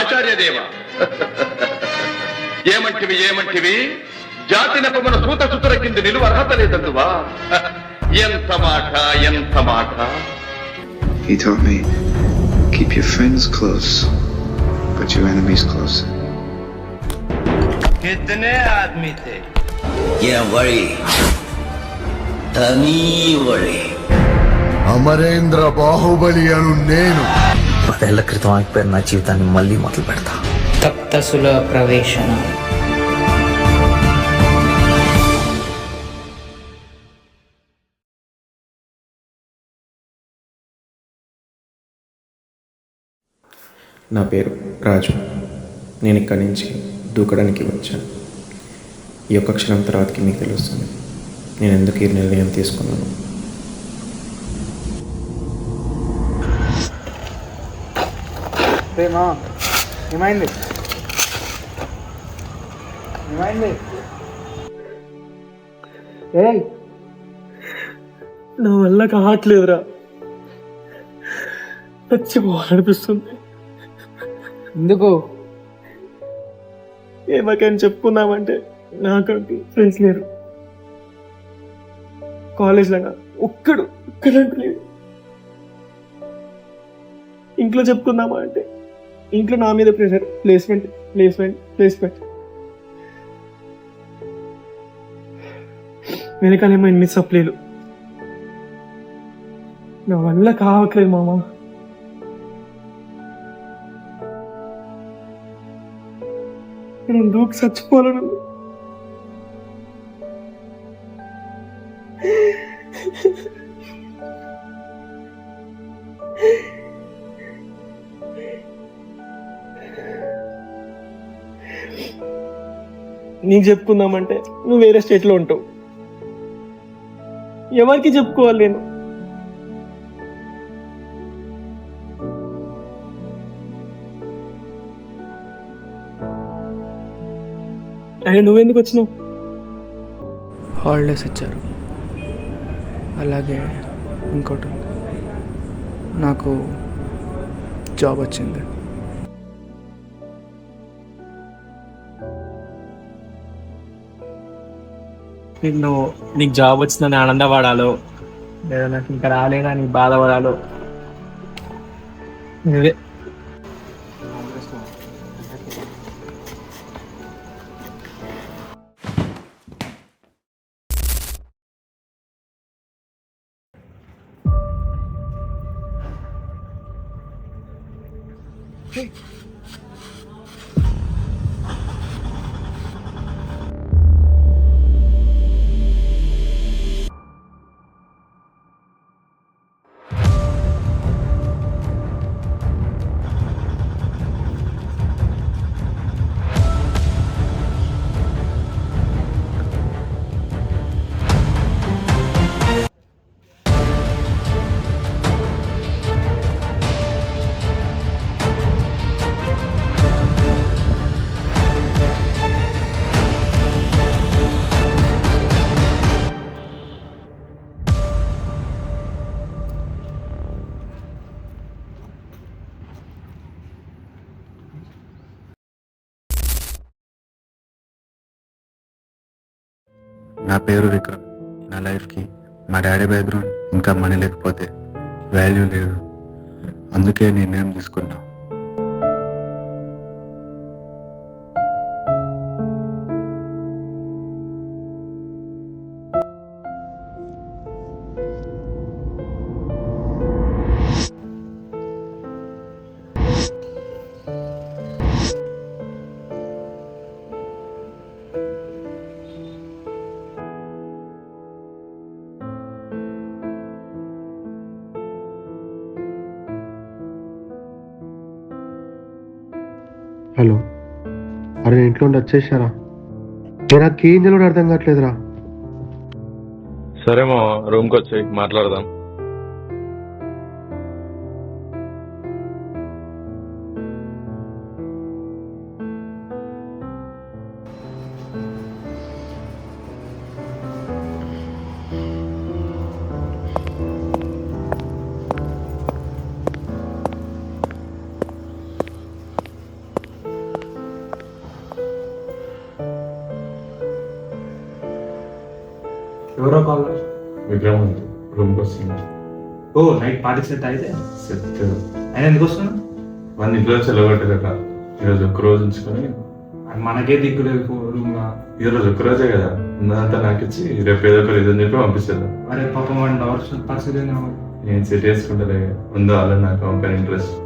ఆచార్యదేవ ఏమంటివి జాతి నెపమున సూత సుతుల కింద నిలువ అర్హత లేదందువా? ఎంత మాట. He taught me, keep your friends close, but your enemies closer. कितने आदमी थे? ये वही तनी वही అమరేంద్ర బాహుబలి అను నేను 10 ఏళ్ల క్రితం ఆగిపోయిన నా జీవితాన్ని మళ్ళీ మొదలు పెడతా. తప్తసుల ప్రవేశన. నా పేరు రాజు. నేను ఇక్కడి నుంచి దూకడానికి వచ్చాను. ఈ ఒక్క క్షణం తర్వాతకి మీకు తెలుస్తుంది నేను ఎందుకు ఈ నిర్ణయం తీసుకున్నాను. ఏమైంది? నా వల్ల కావట్లేదురా, చచ్చిపోవాలనిపిస్తుంది. ఎందుకు? ఏమకని చెప్పుకుందామంటే నాకంటూ ఫ్రెండ్స్ లేరు. కాలేజ్లో ఒక్కడంటూ లేడు. ఇంట్లో చెప్పుకుందామా అంటే ఇంట్లో నా మీద ప్రెషర్, ప్లేస్మెంట్. వెనకాలేమో ఎన్ని సప్లీలు. నా వల్ల కావట్లేదు మామ. నేను దూకి చచ్చిపోవాలను. నీకు చెప్పుకుందామంటే నువ్వు వేరే స్టేట్లో ఉంటావు. ఎవరికి చెప్పుకోవాలి నేను? అయినా నువ్వెందుకు వచ్చినావు? హాలిడేస్ ఇచ్చారు. అలాగే ఇంకోటి, నాకు జాబ్ వచ్చింది. నీకు జాబ్ వచ్చిందని ఆనందపడాలో, లేదా నాకు ఇంకా రాలేదా నీకు బాధపడాలో, ఇదే. నా పేరు విక్రమ్. నా లైఫ్కి మా డాడీ బ్యాక్గ్రౌండ్ ఇంకా మనీ లేకపోతే వాల్యూ లేదు. అందుకే నిర్ణయం తీసుకున్నా. హలో, అరే ఇంట్లో ఉండి వచ్చేసారా? నాకు ఏం తెలియదు, అర్థం కావట్లేదురా. సరే మా రూమ్కి వచ్చి మాట్లాడదాం. ఎవరో కాల్ విక్రమ్ రూమ్కి వస్తుంది. ఓ నైట్ పార్టీ సెట్ అయితే సెట్ ఆయన ఎందుకు వస్తున్నా మన ఇంట్లో చెలగొట్టలేక ఈరోజు ఒక్క రోజు ఉంచుకొని మనకే దిక్కు లేదు రూమ్గా. ఈరోజు ఒక్కరోజే కదా ఉన్నదంతా నాకు ఇచ్చి రేపు ఏదో ఒక రీజన్ చెప్పి పంపిస్తాను. అరే పాపం 1 అవర్ పరిస్థితి ఏంది? నేను సెట్ చేసుకుంటలే ఉందో అలా నాకు ఒక ఇంట్రెస్ట్.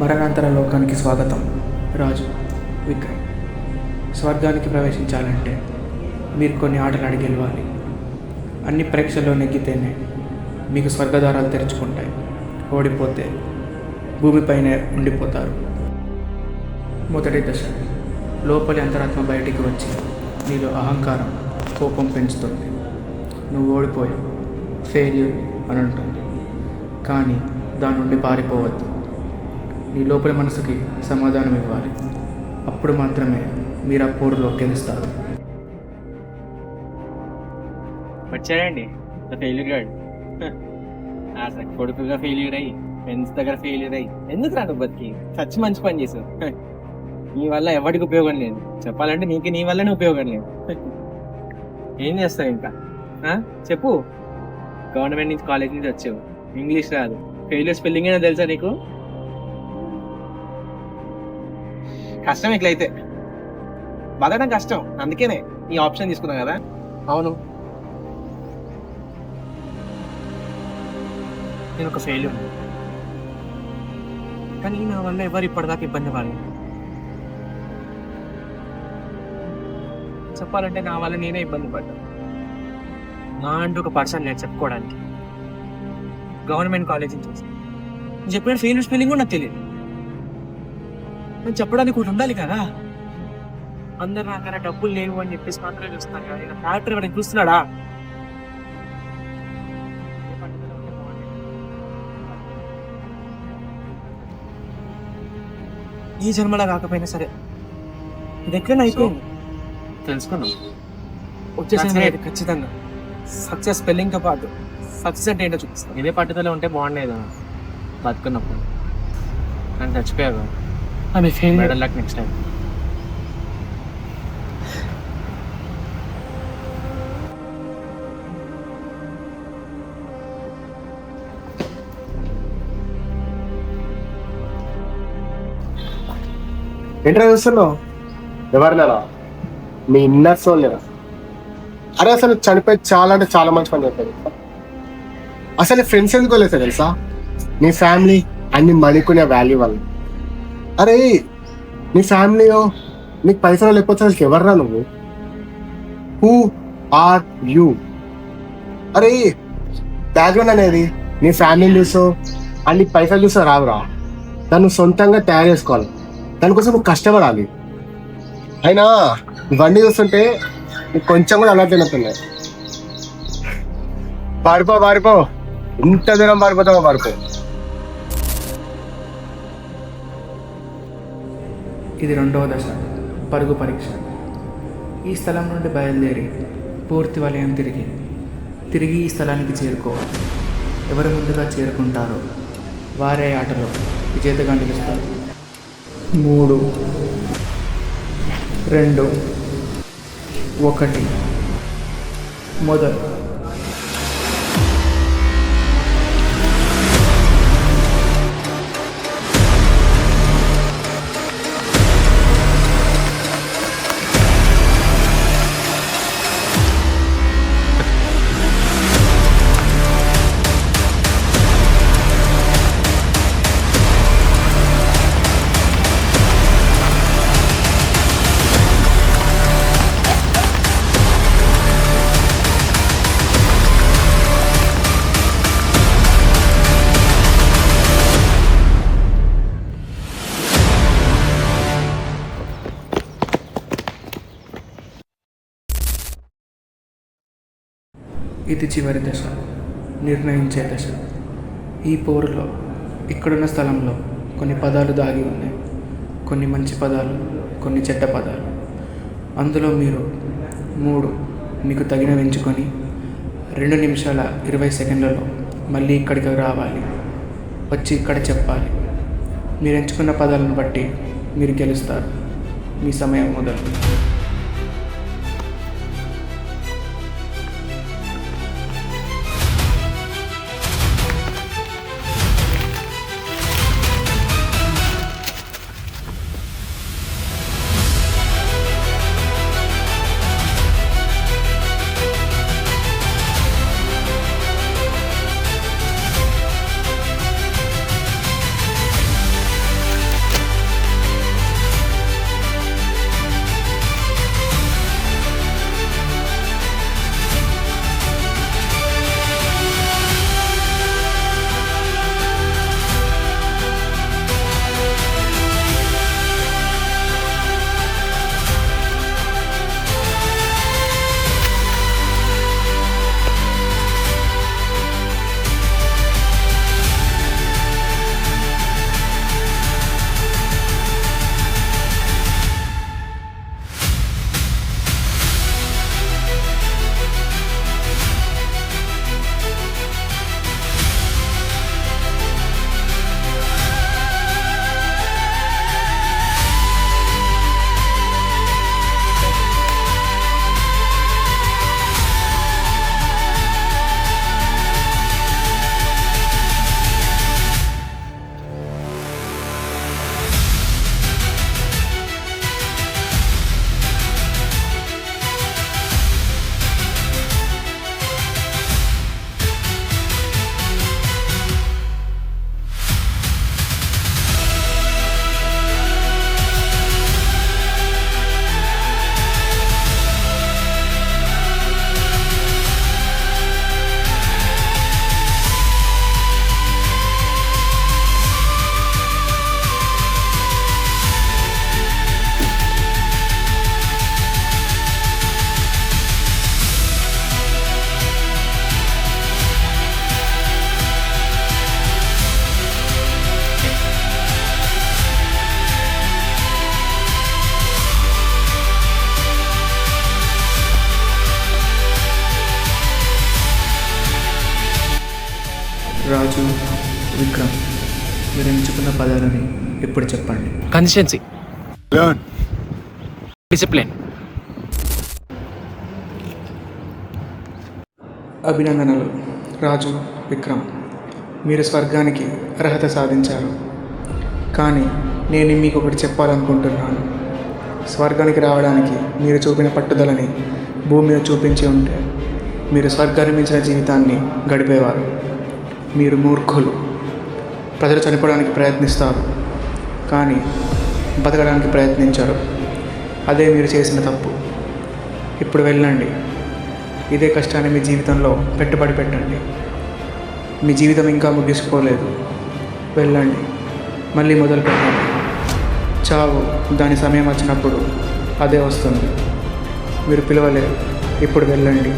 మరణాంతర లోకానికి స్వాగతం. రాజు విక్రమ్. స్వర్గానికి ప్రవేశించాలంటే మీరు కొన్ని ఆటలు అడిగి గెలవాలి. అన్ని పరీక్షల్లో నెగ్గితేనే మీకు స్వర్గద్వారాలు తెరుచుకుంటాయి. ఓడిపోతే భూమిపైనే ఉండిపోతారు. మొదటి దశ, లోపలి అంతరాత్మ బయటికి వచ్చి నీలో అహంకారం, కోపం పెంచుతుంది. నువ్వు ఓడిపోయావు, ఫెయిల్యూర్ అని అంటుంది. కానీ దాని నుండి పారిపోవద్దు. నీ లోపలి మనసుకి సమాధానం ఇవ్వాలి. అప్పుడు మాత్రమే మీరు ఆ పోరులో గెలుస్తారు. వచ్చాడండి ఫెయిల్యూర్ గాడు. అసలు కొడుకుగా ఫెయిల్యూర్ అయ్యి, ఫ్రెండ్స్ దగ్గర ఫెయిల్యూర్ అయ్యి ఎందుకు రాను బతికి చచ్చి మంచి పని చేసావు. నీ వల్ల ఎవరికి ఉపయోగం లేదు. చెప్పాలంటే నీకు నీ వల్లనే ఉపయోగం లేదు. ఏం చేస్తావు ఇంకా? చెప్పు. గవర్నమెంట్ నుంచి కాలేజ్ నుంచి వచ్చావు, ఇంగ్లీష్ రాదు, ఫెయిల్యూర్ స్పెల్లింగ్ అయినా తెలుసా నీకు? కష్టం ఇట్లయితే బతకడం కష్టం. అందుకేనే ఈ ఆప్షన్ తీసుకున్నా కదా. అవును, నేను ఒక ఫెయిల్యూర్, కానీ నా వల్ల ఎవరు ఇప్పటిదాకా ఇబ్బంది పడలేదు. చెప్పాలంటే నా వల్ల నేనే ఇబ్బంది పడ్డాను. నా అంటూ ఒక పర్సన్ నేను చెప్పుకోవడానికి. గవర్నమెంట్ కాలేజ్ నుంచి వచ్చి నేను చెప్పిన ఫెయిల్యూర్ స్పెల్లింగ్ కూడా నాకు తెలియదు. నేను చెప్పడానికి ఒకటి ఉండాలి కదా. అందరు నాకన్నా డబ్బులు లేవు అని చెప్పేసి మాత్రమే చూస్తున్నాను కదా. ఇలా ఫ్యాక్టరీ వాడిని చూస్తున్నాడా? ఈ జన్మలా కాకపోయినా సరే ఇది ఎక్కడైనా అయిపోయింది. తెలుసుకున్నాం, వచ్చేసి ఖచ్చితంగా సక్సెస్ స్పెల్లింగ్తో పాటు సక్సెస్ అంటే ఏంటో చూపిస్తాను. ఇదే పట్టుదల ఉంటే బాగుండేది బతుకున్నప్పుడు. అని చచ్చిపోయావు. Better luck next time. ఏంట్రా చూస్తున్నావు? ఎవరినేనా? మీ ఇన్నర్ సోల్ లేదా? అరే అసలు చనిపోయి చాలా అంటే చాలా మంచి పని చెప్పారు. అసలు ఫ్రెండ్స్ ఎందుకు లేదు తెలుసా? నీ ఫ్యామిలీ అన్ని మణికునే వాల్యూ వల్ల. అరే నీ ఫ్యామిలీయో నీకు పైసలు లేకపోతే అసలు ఎవర్రా నువ్వు? Who are you? అరే బ్యాక్గ్రౌండ్ అనేది నీ ఫ్యామిలీని చూసో అన్ని పైసలు చూసో రావురా. దాన్ని సొంతంగా తయారు చేసుకోవాలి. దానికోసం నువ్వు కష్టపడాలి. అయినా ఇవన్నీ చూస్తుంటే నీకు కొంచెం కూడా అలా తినతున్నాయి. పారిపో, ఎంత దూరం పారిపోతావో పారిపో. ఇది రెండవ దశ, పరుగు పరీక్ష. ఈ స్థలం నుండి బయలుదేరి పూర్తి వలయం తిరిగి ఈ స్థలానికి చేరుకోవాలి. ఎవరు ముందుగా చేరుకుంటారో వారే ఆటలో విజేతగా నిలుస్తారు. 3, 2, 1 మొదలు. ఇది చివరి దశ, నిర్ణయించే దశ. ఈ పోరులో ఇక్కడున్న స్థలంలో కొన్ని పదాలు దాగి ఉన్నాయి. కొన్ని మంచి పదాలు, కొన్ని చెడ్డ పదాలు. అందులో మీరు 3 మీకు తగినవి ఎంచుకొని 2 నిమిషాల 20 సెకండ్లలో మళ్ళీ ఇక్కడికి రావాలి. వచ్చి ఇక్కడ చెప్పాలి. మీరు ఎంచుకున్న పదాలను బట్టి మీరు గెలుస్తారు. మీ సమయం మొదలు. రాజు, విక్రమ్, మీరు ఎంచుకున్న పదాలని ఇప్పుడు చెప్పండి. Consistency, discipline. అభినందనలు రాజు, విక్రమ్. మీరు స్వర్గానికి అర్హత సాధించారు. కానీ నేను మీకు ఒకటి చెప్పాలనుకుంటున్నాను. స్వర్గానికి రావడానికి మీరు చూపిన పట్టుదలని భూమి మీద చూపించి ఉంటే మీరు స్వర్గాన్ని మించిన జీవితాన్ని గడిపేవారు. మీరు మూర్ఖులు. ప్రజలు చనిపోవడానికి ప్రయత్నిస్తారు, కానీ బతకడానికి ప్రయత్నించరు. అదే మీరు చేసిన తప్పు. ఇప్పుడు వెళ్ళండి. ఇదే కష్టాన్ని మీ జీవితంలో పెట్టుబడి పెట్టండి. మీ జీవితం ఇంకా ముగిసిపోలేదు. వెళ్ళండి, మళ్ళీ మొదలు పెట్టండి. చావు దాని సమయం వచ్చినప్పుడు అదే వస్తుంది. మీరు పిలవలేరు. ఇప్పుడు వెళ్ళండి.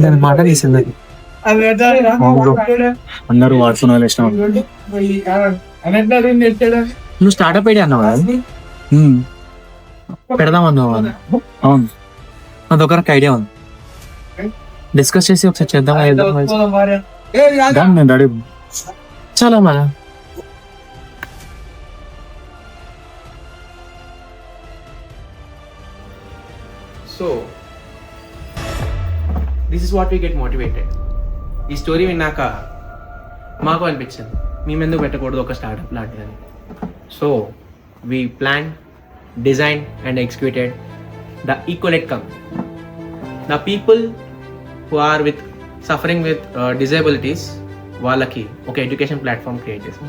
దాని మాట తీసింది. అందరూ వాడుతున్న నువ్వు స్టార్ట్అప్ ఐడియా అన్నావా? పెడదాం అన్నావా? అవును, నా దగ్గర ఒక ఐడియా ఉంది. డిస్కస్ చేసి ఒకసారి చేద్దాం. నేను రెడీ. చాలా మన so this is what we get motivated. ఈ స్టోరీ విన్నాక మాకు అనిపించింది మేము ఎందుకు పెట్టకూడదు ఒక స్టార్ట్అప్ లాంటిదని. So we plan, design and executed the Equalet company. The people who are with suffering with disabilities వాళ్ళకి ఒక ఎడ్యుకేషన్ ప్లాట్ఫామ్ క్రియేట్ చేసాం.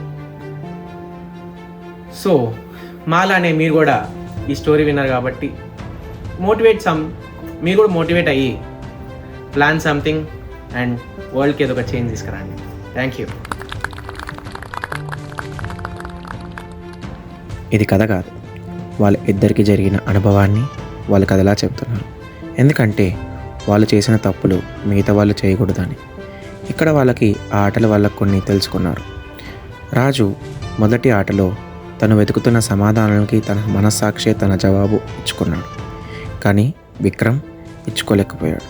సో మాలానే మీరు కూడా ఈ స్టోరీ విన్నారు కాబట్టి మీరు కూడా మోటివేట్ అయ్యి ప్లాన్ సంథింగ్ అండ్ వరల్డ్కి ఏదో ఒక చేంజ్ తీసుకురండి. Thank you. ఇది కథ కాదు, వాళ్ళ ఇద్దరికి జరిగిన అనుభవాన్ని వాళ్ళు కథలా చెప్తున్నారు. ఎందుకంటే వాళ్ళు చేసిన తప్పులు మిగతా వాళ్ళు చేయకూడదని. ఇక్కడ వాళ్ళకి ఆ ఆటల వల్ల కొన్ని తెలుసుకున్నారు. రాజు మొదటి ఆటలో తను వెతుకుతున్న సమాధానానికి తన మనస్సాక్షి తన జవాబు ఇచ్చుకున్నాడు. కానీ విక్రమ్ ఇచ్చుకోలేకపోయాడు.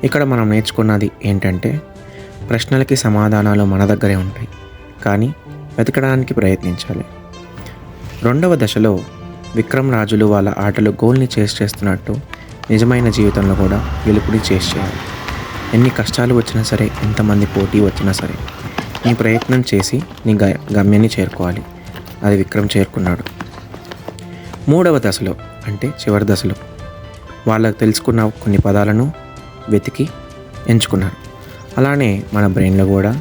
ఇక్కడ మనం నేర్చుకున్నది ఏంటంటే ప్రశ్నలకి సమాధానాలు మన దగ్గరే ఉంటాయి, కానీ వెతకడానికి ప్రయత్నించాలి. రెండవ దశలో విక్రమ్ రాజులు వాళ్ళ ఆటలు గోల్ని చేస్తున్నట్టు నిజమైన జీవితంలో కూడా గెలుపుని చేయాలి. ఎన్ని కష్టాలు వచ్చినా సరే, ఎంతమంది పోటీ వచ్చినా సరే, నీ ప్రయత్నం చేసి నీ గమ్యాన్ని చేరుకోవాలి. అది విక్రమ్ చేరుకున్నాడు. మూడవ దశలో అంటే చివరి దశలో వాళ్ళకు తెలుసుకున్న కొన్ని పదాలను వెతికి ఎంచుకున్నారు. అలానే మన బ్రెయిన్లో కూడా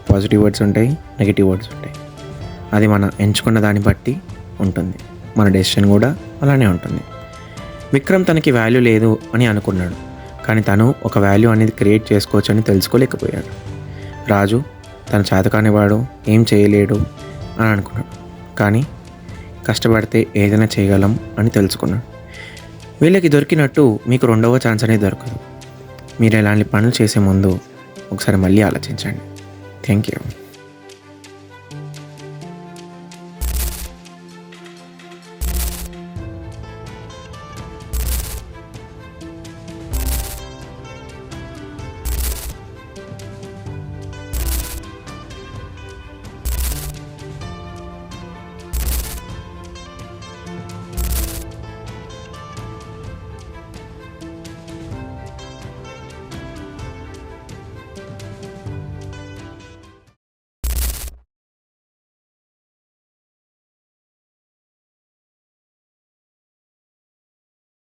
పాజిటివ్ వర్డ్స్ ఉంటాయి, నెగిటివ్ వర్డ్స్ ఉంటాయి. అది మన ఎంచుకున్న దాన్ని బట్టి ఉంటుంది. మన డెసిషన్ కూడా అలానే ఉంటుంది. విక్రమ్ తనకి వాల్యూ లేదు అని అనుకున్నాడు, కానీ తను ఒక వాల్యూ అనేది క్రియేట్ చేసుకోవచ్చు అని తెలుసుకోలేకపోయాడు. రాజు తన చేతకానివాడు, ఏం చేయలేడు అని అనుకున్నాడు, కానీ కష్టపడితే ఏదైనా చేయగలం అని తెలుసుకున్నాడు. వీళ్ళకి దొరికినట్టు మీకు రెండవ ఛాన్స్ అనేది దొరకదు. మీరు ఇలాంటి పనులు చేసే ముందు ఒకసారి మళ్ళీ ఆలోచించండి. Thank you.